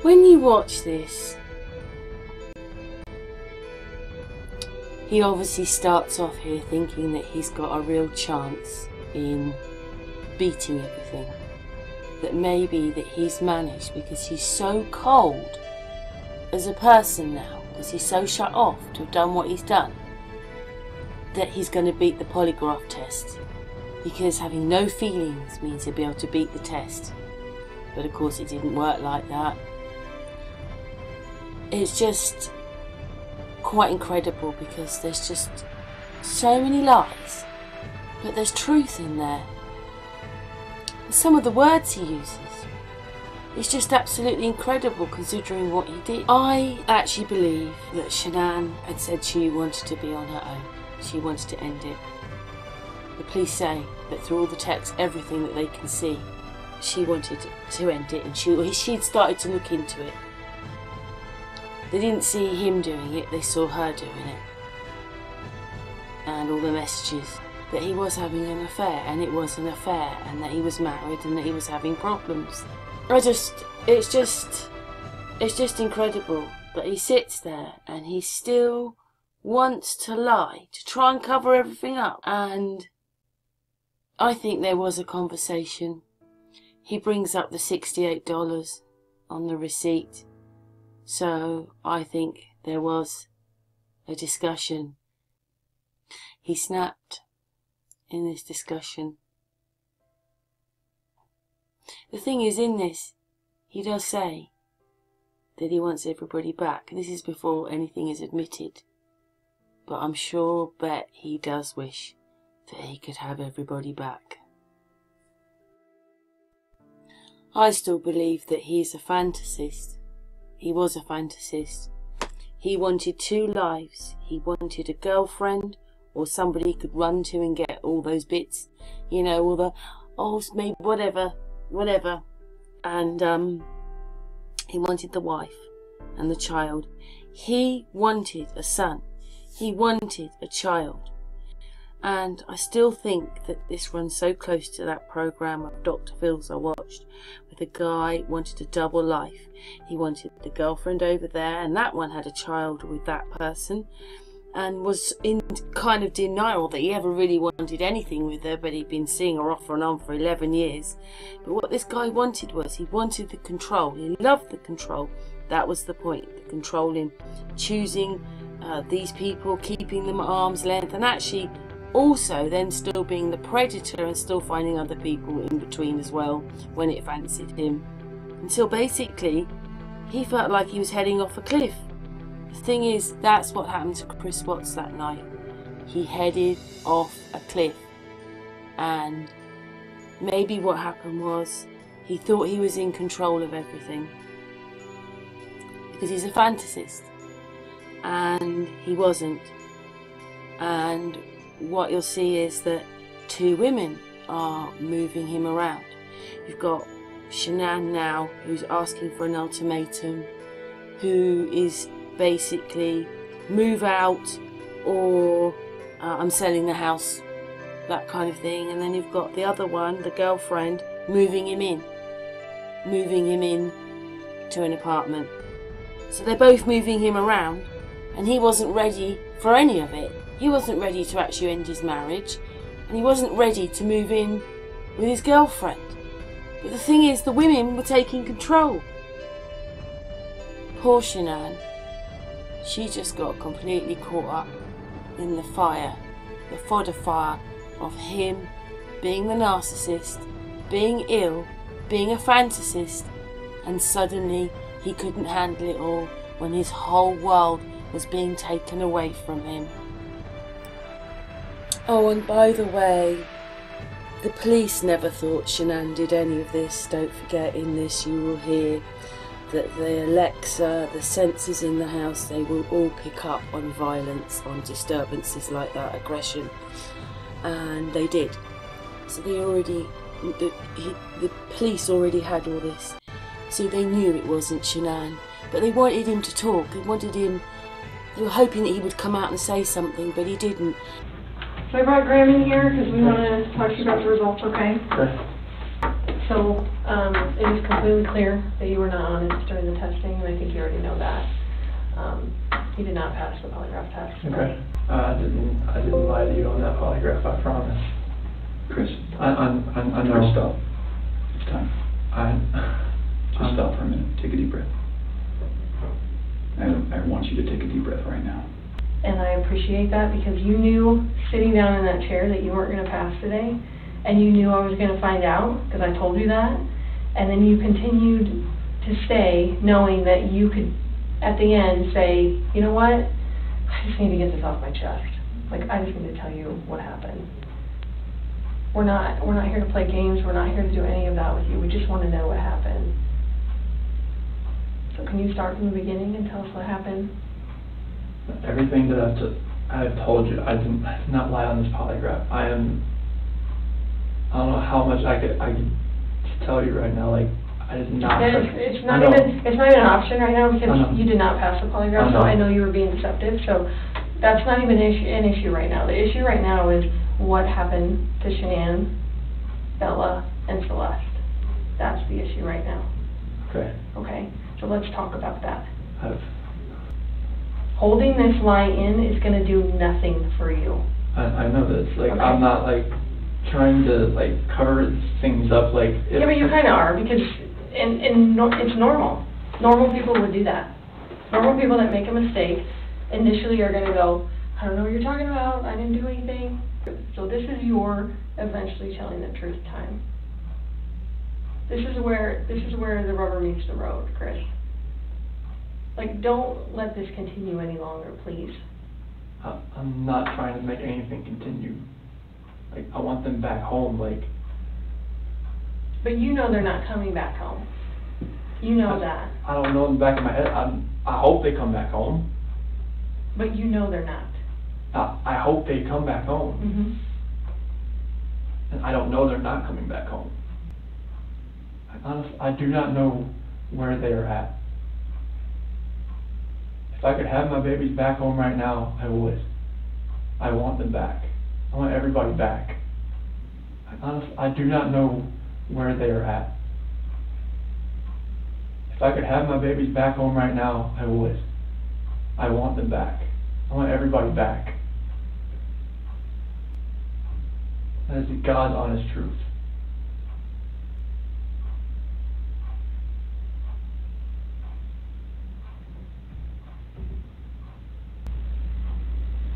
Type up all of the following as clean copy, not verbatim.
When you watch this, he obviously starts off here thinking that he's got a real chance in beating everything. That maybe that he's managed, because he's so cold as a person now, because he's so shut off to have done what he's done, that he's going to beat the polygraph test, because having no feelings means he'll be able to beat the test. But of course it didn't work like that. It's just quite incredible, because there's just so many lies, but there's truth in there. And some of the words he uses, it's just absolutely incredible considering what he did. I actually believe that Shanann had said she wanted to be on her own. She wanted to end it. The police say that through all the texts, everything that they can see, she wanted to end it, and she'd started to look into it. They didn't see him doing it, they saw her doing it. And all the messages that he was having an affair, and it was an affair, and that he was married, and that he was having problems. It's just incredible that he sits there and he still wants to lie, to try and cover everything up. And I think there was a conversation. He brings up the $68 on the receipt. So I think there was a discussion. He snapped in this discussion. The thing is, in this, he does say that he wants everybody back. This is before anything is admitted. But I'm sure bet he does wish that he could have everybody back. I still believe that he's a fantasist. He was a fantasist. He wanted two lives. He wanted a girlfriend or somebody he could run to and get all those bits. You know, all the, oh, maybe whatever. And he wanted the wife and the child. He wanted a son. He wanted a child. And I still think that this runs so close to that programme of Dr. Phil's I watched, where the guy wanted a double life. He wanted the girlfriend over there, and that one had a child with that person, and was in kind of denial that he ever really wanted anything with her, but he'd been seeing her off and on for 11 years. But what this guy wanted was, he wanted the control. He loved the control. That was the point, the controlling, choosing these people, keeping them at arm's length, and actually also then still being the predator and still finding other people in between as well when it fancied him. Until basically he felt like he was heading off a cliff. The thing is, that's what happened to Chris Watts that night. He headed off a cliff. And maybe what happened was, he thought he was in control of everything. Because he's a fantasist. And he wasn't. And what you'll see is that two women are moving him around. You've got Shanann now, who's asking for an ultimatum, who is basically move out or I'm selling the house, that kind of thing. And then you've got the other one, the girlfriend, moving him in to an apartment. So they're both moving him around, and he wasn't ready for any of it. He wasn't ready to actually end his marriage, and he wasn't ready to move in with his girlfriend. But the thing is, the women were taking control. Poor Shanann, she just got completely caught up in the fire, the fodder fire of him being the narcissist, being ill, being a fantasist, and suddenly he couldn't handle it all when his whole world was being taken away from him. Oh, and by the way, the police never thought Shanann did any of this. Don't forget, in this you will hear that the Alexa, the sensors in the house, they will all pick up on violence, on disturbances like that, aggression. And they did. So they already, the police already had all this. So they knew it wasn't Shanann. But they wanted him to talk. They wanted him, they were hoping that he would come out and say something, but he didn't. So I brought Graham in here because we want to talk to you about the results, okay? Okay. So, it is completely clear that you were not honest during the testing, and I think you already know that. You did not pass the polygraph test. Okay. I didn't lie to you on that polygraph, I promise. Chris, I know. Chris, stop. It's time. Just I'm- stop for a minute. Take a deep breath. I want you to take a deep breath right now. And I appreciate that because you knew sitting down in that chair that you weren't going to pass today, and you knew I was going to find out because I told you that, and then you continued to stay knowing that you could, at the end, say, you know what, I just need to get this off my chest. Like, I just need to tell you what happened. We're not here to play games. We're not here to do any of that with you. We just want to know what happened. So can you start from the beginning and tell us what happened? Everything that I've told you, I did not lie on this polygraph. I don't know how much I could tell you right now, like, I did not. It's not even an option right now because you did not pass the polygraph, so I know you were being deceptive, so that's not even an issue right now. The issue right now is what happened to Shanann, Bella, and Celeste. That's the issue right now. Okay. Okay, so let's talk about that. Holding this lie in is going to do nothing for you. I know this. Like, Okay. I'm not, like, trying to, like, cover things up, like... Yeah, but you kind of are, because it's normal. Normal people would do that. Normal people that make a mistake initially are going to go, I don't know what you're talking about, I didn't do anything. So this is your eventually telling the truth time. This is where the rubber meets the road, Chris. Like, don't let this continue any longer, please. I'm not trying to make anything continue. Like, I want them back home, like... But you know they're not coming back home. You know that. I don't know in the back of my head. I hope they come back home. But you know they're not. I hope they come back home. Mm-hmm. And I don't know they're not coming back home. Honestly, I do not know where they are at. If I could have my babies back home right now, I would. I want them back. I want everybody back. Honestly, I do not know where they are at. If I could have my babies back home right now, I would. I want them back. I want everybody back. That is the God's honest truth.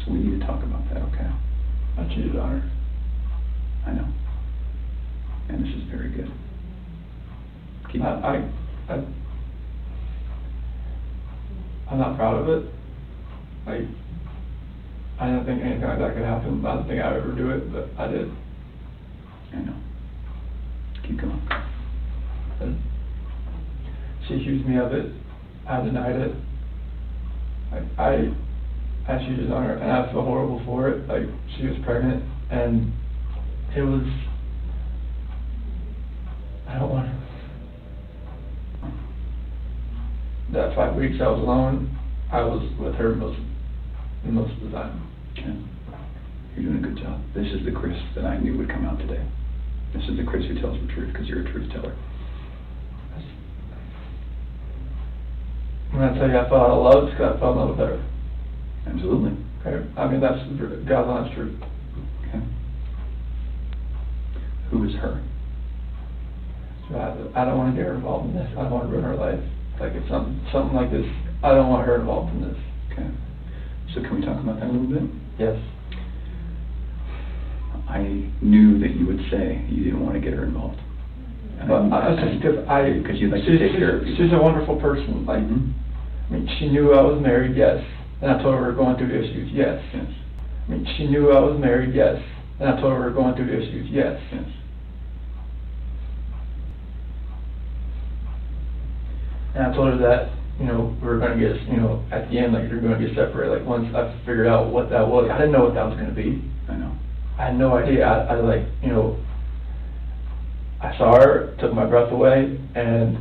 We need to talk about that, okay? I cheated on her. I know. And this is very good. Keep I'm not proud of it. Like, I didn't think anything like that could happen. I didn't think I'd ever do it, but I did. I know. Keep going. And she accused me of it. I denied it. I cheated on her, and I feel horrible for it. Like, she was pregnant, and it was... I don't want to... That 5 weeks I was alone, I was with her most of the time. Okay. You're doing a good job. This is the Chris that I knew would come out today. This is the Chris who tells the truth, because you're a truth teller. When I tell you I fell out of love, it's because I fell in love with her. Absolutely. Okay? I mean, that's God's honest truth. Okay. Who is her? So I don't want to get her involved in this. I don't want to ruin her life. Like, if something like this, I don't want her involved in this. Okay. So can we talk about that a little bit? Yes. I knew that you would say you didn't want to get her involved. But Because you'd like to take care of people. She's a wonderful person. Like, I mean, she knew I was married, yes. And I told her we were going through issues, yes. Yes. I mean, she knew I was married, yes. And I told her we were going through issues, yes. Yes. And I told her that, you know, we were going to get, you know, at the end, like, we were going to get separated. Like, once I figured out what that was, I didn't know what that was going to be. I know. I had no idea. I like, you know, I saw her, took my breath away, and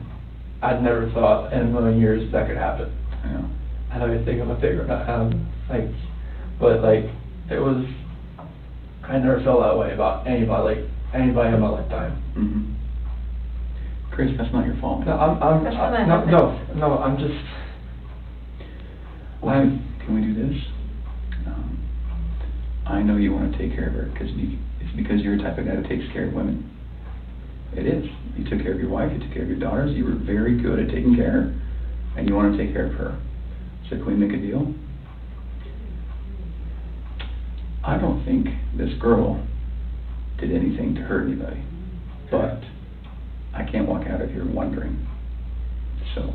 I'd never thought in a million years that could happen. I know. I know you think I'm a figure, like, but like, it was, I never felt that way about anybody in my lifetime. Mm-hmm. Chris, that's not your fault. No, That's what I happens. no, I'm just, Well, can we do this? I know you want to take care of her because it's because you're the type of guy that takes care of women. It is. You took care of your wife, you took care of your daughters, you were very good at taking care of her, and you want to take care of her. So can we make a deal? I don't think this girl did anything to hurt anybody, but I can't walk out of here wondering. So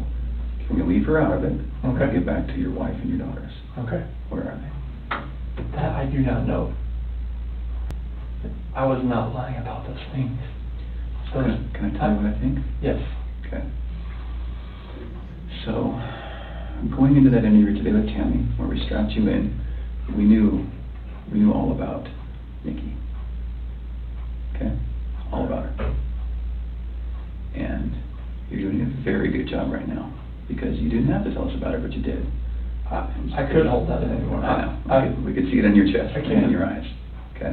can we leave her out of it? Okay. And get back to your wife and your daughters. okay. Where are they? That I do not know. I was not lying about those things. So, Can I tell you what I think? yes. Okay. So, going into that interview today with Tammy, where we strapped you in, we knew all about Nikki. Okay? All about her. And you're doing a very good job right now, because you didn't have to tell us about her, but you did. I couldn't hold that in anymore. I know. We could see it in your chest I and can't. in your eyes. Okay?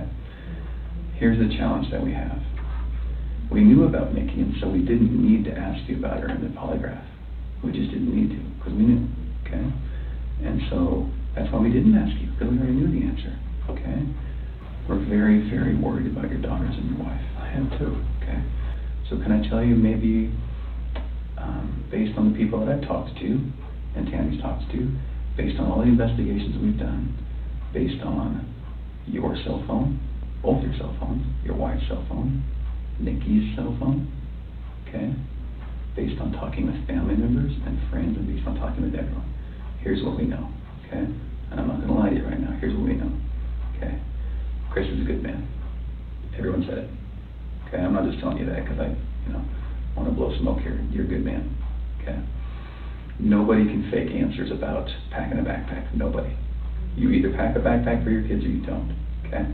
Here's the challenge that we have. We knew about Nikki, and so we didn't need to ask you about her in the polygraph. We just didn't need to, because we knew. Okay? And so that's why we didn't ask you, because we already knew the answer. Okay? We're very, very worried about your daughters and your wife. I am too. Okay? So can I tell you, maybe based on the people that I've talked to, and Tammy's talked to, based on all the investigations we've done, based on your cell phone, both your cell phones, your wife's cell phone, Nikki's cell phone, okay? Based on talking with family members and friends, and based on talking with everyone, here's what we know, okay? And I'm not gonna lie to you right now, here's what we know, okay? Chris is a good man. Everyone said it, okay? I'm not just telling you that because I, want to blow smoke here. You're a good man, okay? Nobody can fake answers about packing a backpack, nobody. You either pack a backpack for your kids or you don't, okay?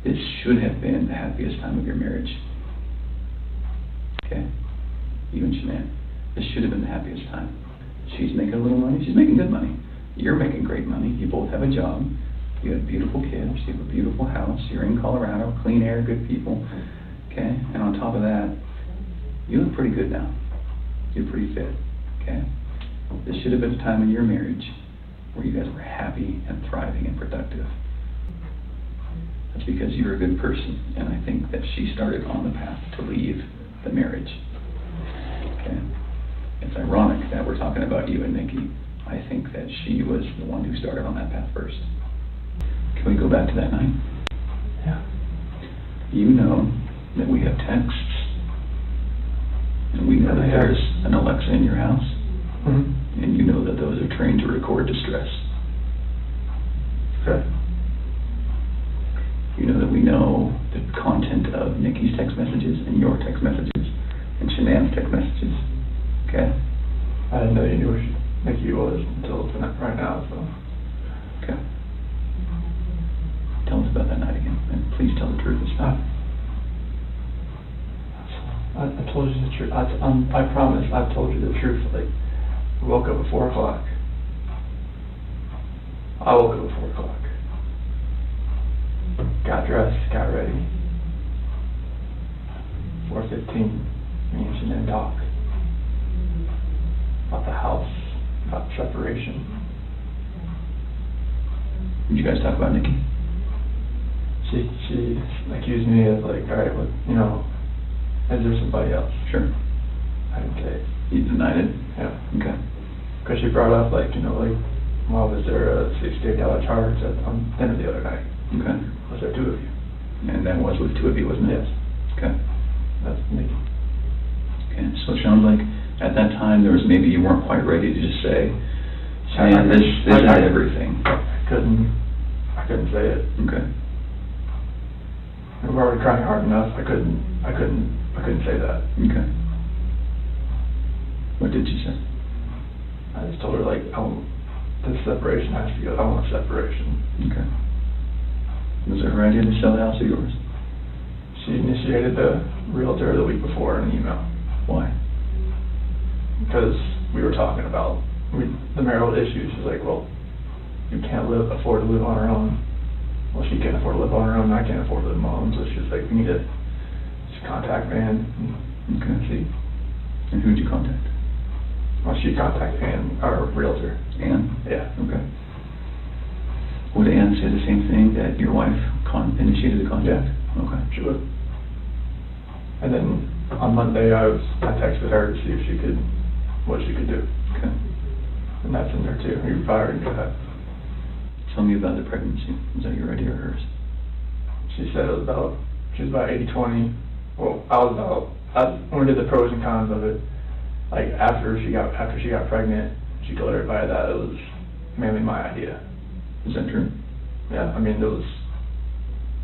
This should have been the happiest time of your marriage, okay? You and Shanann, this should have been the happiest time. She's making a little money, she's making good money. You're making great money, you both have a job, you have beautiful kids, you have a beautiful house, you're in Colorado, clean air, good people, okay? And on top of that, you look pretty good now. You're pretty fit, okay? This should have been a time in your marriage where you guys were happy and thriving and productive. That's because you're a good person, and I think that she started on the path to leave the marriage, okay? It's ironic that we're talking about you and Nikki. I think that she was the one who started on that path first. Can we go back to that night? Yeah. You know that we have texts, and we know that there's an Alexa in your house, Mm-hmm. and you know that those are trained to record distress. Okay. You know that we know the content of Nikki's text messages and your text messages and Shanann's text messages. Okay? I didn't know you knew who Nikki was until tonight, right now, so. Okay. Tell us about that night again, and please tell the truth this time. I told you the truth. I promise I've told you the truth. Like, I woke up at 4 o'clock. I woke up at 4 o'clock. Got dressed, got ready. 4:15, me and Shanann talked. About the house, about separation. Did you guys talk about Nikki? She accused me of like, alright, well, is there somebody else? Sure. I didn't say it. You denied it? Yeah. Okay. Because she brought up well, was there a $68 charge on dinner the other night? Okay. Was there 2 of you? And that was with 2 of you, wasn't it? Yes. Okay. That's Nikki. Okay, so it sounds like at that time there was maybe you weren't quite ready to just say, I- this is I- everything. I couldn't say it. Okay. We were already crying hard enough. I couldn't say that. Okay. What did you say? I just told her this separation has to go. I want separation. Okay. Was it her idea to sell the house or yours? She initiated the realtor the week before in an email. Why? Because we were talking about the marital issues. She's like, well, you can't afford to live on her own. Well, she can't afford to live on her own, and I can't afford to live on my own. So she's like, we need to just contact Van and Okay. see. And who'd you contact? Well, she contacted Ann, our realtor. Ann? Yeah. Okay. Would Ann say the same thing, that your wife initiated the contact? Okay. She would. And then on Monday, I texted her to see if she could, what she could do. Okay. And that's in there too. You probably already knew that. Tell me about the pregnancy. Was that your idea or hers? She said it was about, she was about 80-20. Well, when we did the pros and cons of it, like after she got pregnant, she told everybody that it was mainly my idea. Is that true? Yeah, I mean,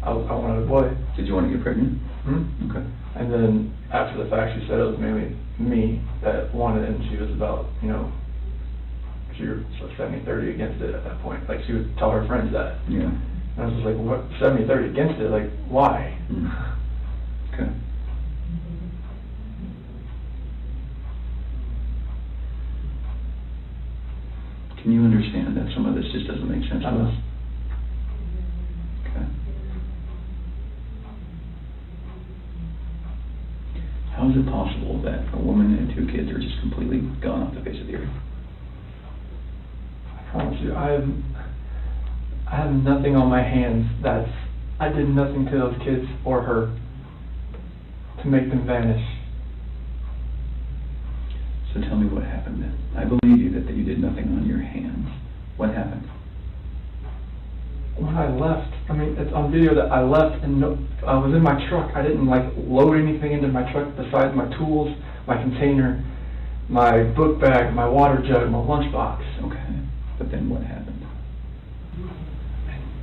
I wanted a boy. Did you want to get pregnant? Hmm? Okay. And then after the fact, she said it was mainly me that wanted it, and she was about, she was 70-30 against it at that point. Like, she would tell her friends that. Yeah. And I was just like, what, 70-30 against it? Like, why? Okay. Can you understand that some of this just doesn't make sense to us? Okay. How is it possible that a woman and 2 kids are just completely gone off the face of the earth? I promise you, I have nothing on my hands I did nothing to those kids or her to make them vanish. So tell me what happened then. I believe you that you did nothing on your hands. What happened? When I left, I mean, it's on video that I left and I was in my truck. I didn't load anything into my truck besides my tools, my container, my book bag, my water jug, my lunchbox. Okay. But then what happened?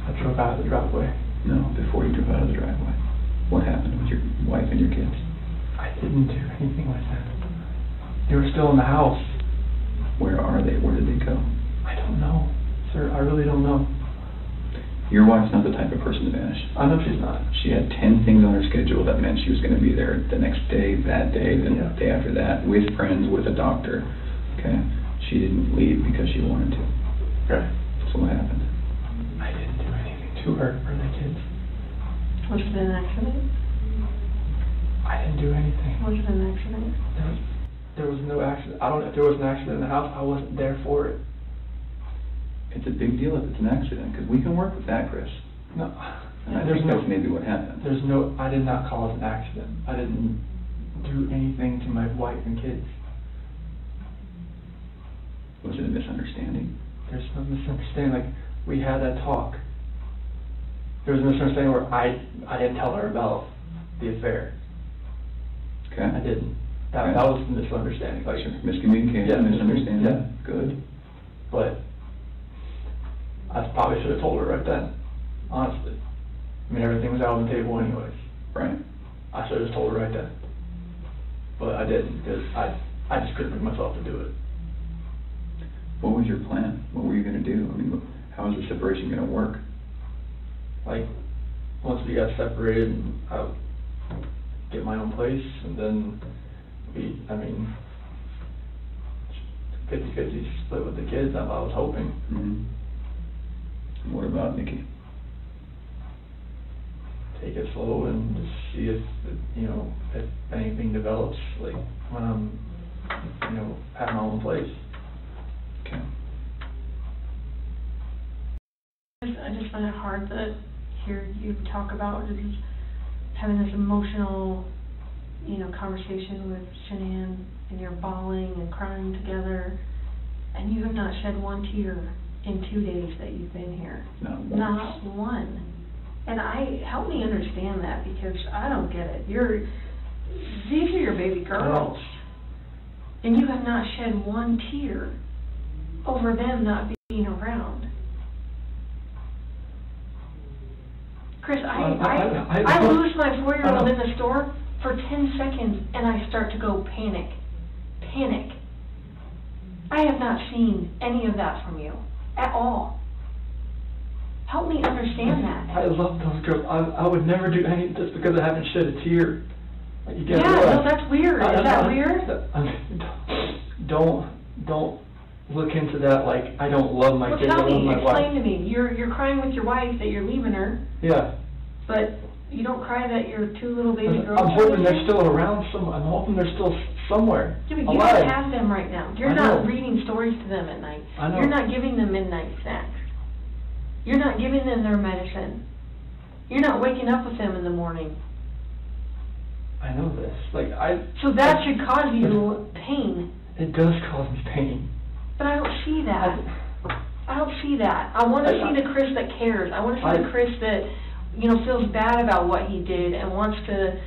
I drove out of the driveway. No, before you drove out of the driveway. What happened with your wife and your kids? I didn't do anything like that. They were still in the house. Where are they? Where did they go? I don't know, sir. I really don't know. Your wife's not the type of person to vanish. I know she's not. She had 10 things on her schedule that meant she was going to be there the next day, that day, the Yeah. day after that, with friends, with a doctor. Okay? She didn't leave because she wanted to. Okay. So what happened? I didn't do anything to her or the kids. Was it an accident? I didn't do anything. Was it an accident? There was no accident. I don't know if there was an accident in the house. I wasn't there for it. It's a big deal if it's an accident, because we can work with that, Chris. No. And I think that's maybe what happened. I did not cause an accident. I didn't do anything to my wife and kids. Was it a misunderstanding? There's no misunderstanding. Like, we had that talk. There was a misunderstanding where I didn't tell her about the affair. Okay. I didn't. That Right. that was the misunderstanding. Like, Sure. Miscommunication, Yeah, misunderstanding. yeah. Good. but I probably should have told her right then, honestly. I mean, everything was out on the table anyways. Right. I should have just told her right then. But I didn't, because I just couldn't bring myself to do it. What was your plan? What were you going to do? I mean, how was the separation going to work? Like, once we got separated, I would get my own place, and then 50-50 split with the kids, I was hoping. Mm-hmm. And what about Nikki? Take it slow and just see if anything develops, like when I'm, at my own place. Okay. I just find it hard to hear you talk about just having this emotional, conversation with Shanann, and you're bawling and crying together, and you have not shed one tear in 2 days that you've been here. Not once. Not one. And help me understand that, because I don't get it. These are your baby girls, and you have not shed one tear over them not being around. Chris, I lose my 4-year-old in the store for 10 seconds, and I start to go panic. I have not seen any of that from you at all. Help me understand that. I love those girls. I would never do anything just because I haven't shed a tear. Like, you Yeah, no, that's weird. Is that weird? Don't look into that like I don't love my kids. Well, tell I love me, my wife. explain to me. You're crying with your wife that you're leaving her, Yeah. but You don't cry that your 2 little baby girls I'm are hoping they're missing? still around somewhere. I'm hoping they're still somewhere. Yeah, but you alive. don't have them right now. You're I not know. reading stories to them at night. I know. You're not giving them midnight snacks. You're not giving them their medicine. You're not waking up with them in the morning. I know this. So that should cause you pain. It does cause me pain. But I don't see that. I don't see that. I want to see the Chris that cares. I want to see the Chris that, feels bad about what he did and wants to,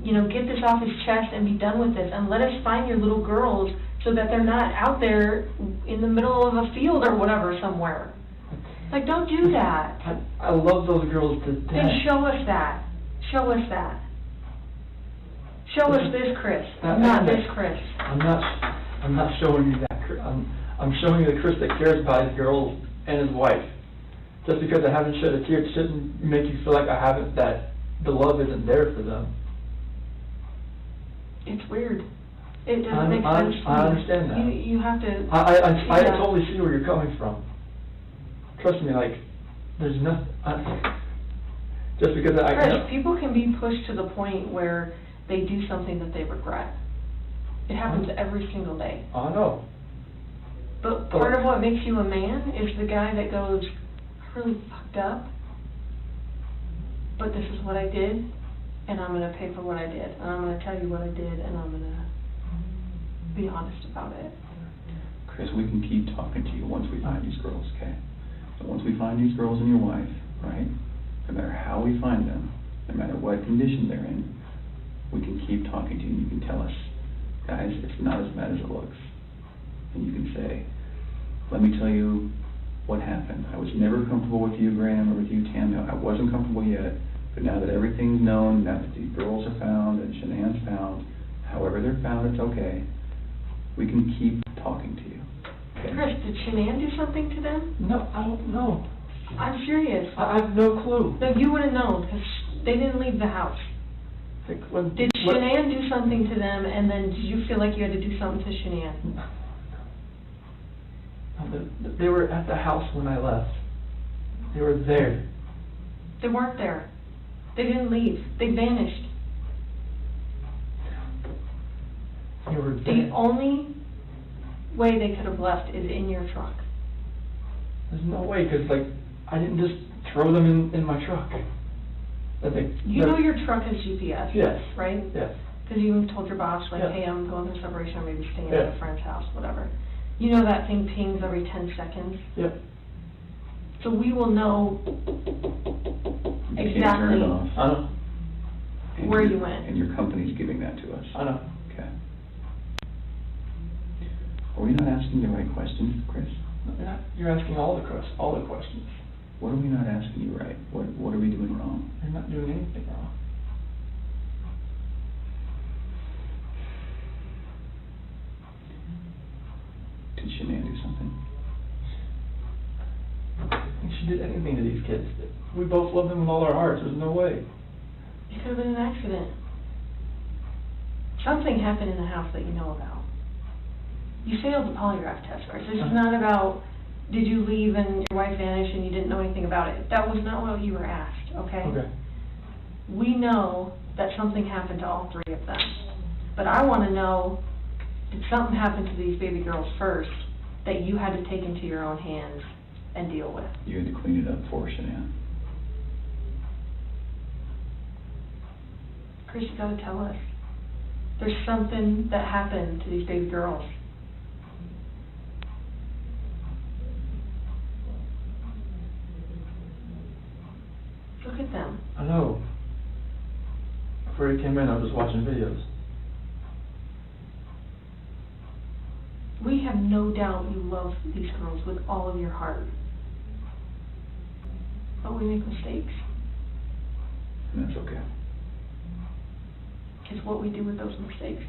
get this off his chest and be done with this. And let us find your little girls so that they're not out there in the middle of a field or whatever somewhere. Don't do that. I love those girls to death. Then show us that. Show us that. Show us this Chris, not this Chris. I'm not showing you that Chris. I'm showing you the Chris that cares about his girls and his wife. Just because I haven't shed a tear, it shouldn't make you feel like that the love isn't there for them. It's weird. It doesn't make sense to me. I understand that. You have to... I totally see where you're coming from. Trust me, there's nothing... just because I... Chris, people can be pushed to the point where they do something that they regret. It happens every single day. I know. But part of what makes you a man is the guy that goes, I really fucked up, but this is what I did, and I'm going to pay for what I did, and I'm going to tell you what I did, and I'm going to be honest about it. Chris, we can keep talking to you once we find these girls, okay? So once we find these girls and your wife, right, no matter how we find them, no matter what condition they're in, we can keep talking to you and you can tell us, guys, it's not as bad as it looks. And you can say, let me tell you what happened. I was never comfortable with you, Graham, or with you, Tam. I wasn't comfortable yet, but now that everything's known, now that these girls are found and Shanann's found, however they're found, it's okay. We can keep talking to you. Okay? Chris, did Shanann do something to them? No, I don't know. I'm serious. I have no clue. No, you would have known, because they didn't leave the house. Did Shanann do something to them, and then did you feel like you had to do something to Shanann? No, they were at the house when I left. They were there. They weren't there. They didn't leave. They vanished. They were The there. only way they could have left is in your truck. There's no way, because, I didn't just throw them in my truck. You know your truck has GPS, Yes. right? Yes. Because you told your boss, Yeah. hey, I'm going through separation, or maybe staying Yeah. at a friend's house, whatever. You know that thing pings every 10 seconds? Yep. So we will know You can't turn it exactly off. I know. And where you went. And your company's giving that to us. I know. Okay. Are we not asking the right questions, Chris? You're asking all the questions. What are we not asking you right? What are we doing wrong? You're not doing anything wrong. Did Shanann do something? If she did anything to these kids, we both love them with all our hearts. There's no way. It could have been an accident. Something happened in the house that you know about. You failed the polygraph test, Chris. This is not about, did you leave and your wife vanished and you didn't know anything about it. That was not what you were asked, okay? Okay. We know that something happened to all 3 of them. But I want to know, did something happen to these baby girls first that you had to take into your own hands and deal with? You had to clean it up for Shanann. Chris, you got to tell us. There's something that happened to these baby girls. Look at them. I know. Before you came in, I was just watching videos. We have no doubt you love these girls with all of your heart. But we make mistakes. And that's okay. It's what we do with those mistakes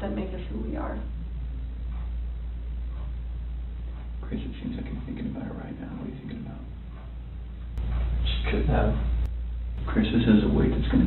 that make us who we are. Chris, it seems like you're thinking about it right now. What are you thinking about? She couldn't have. Chris, this is a weight that's going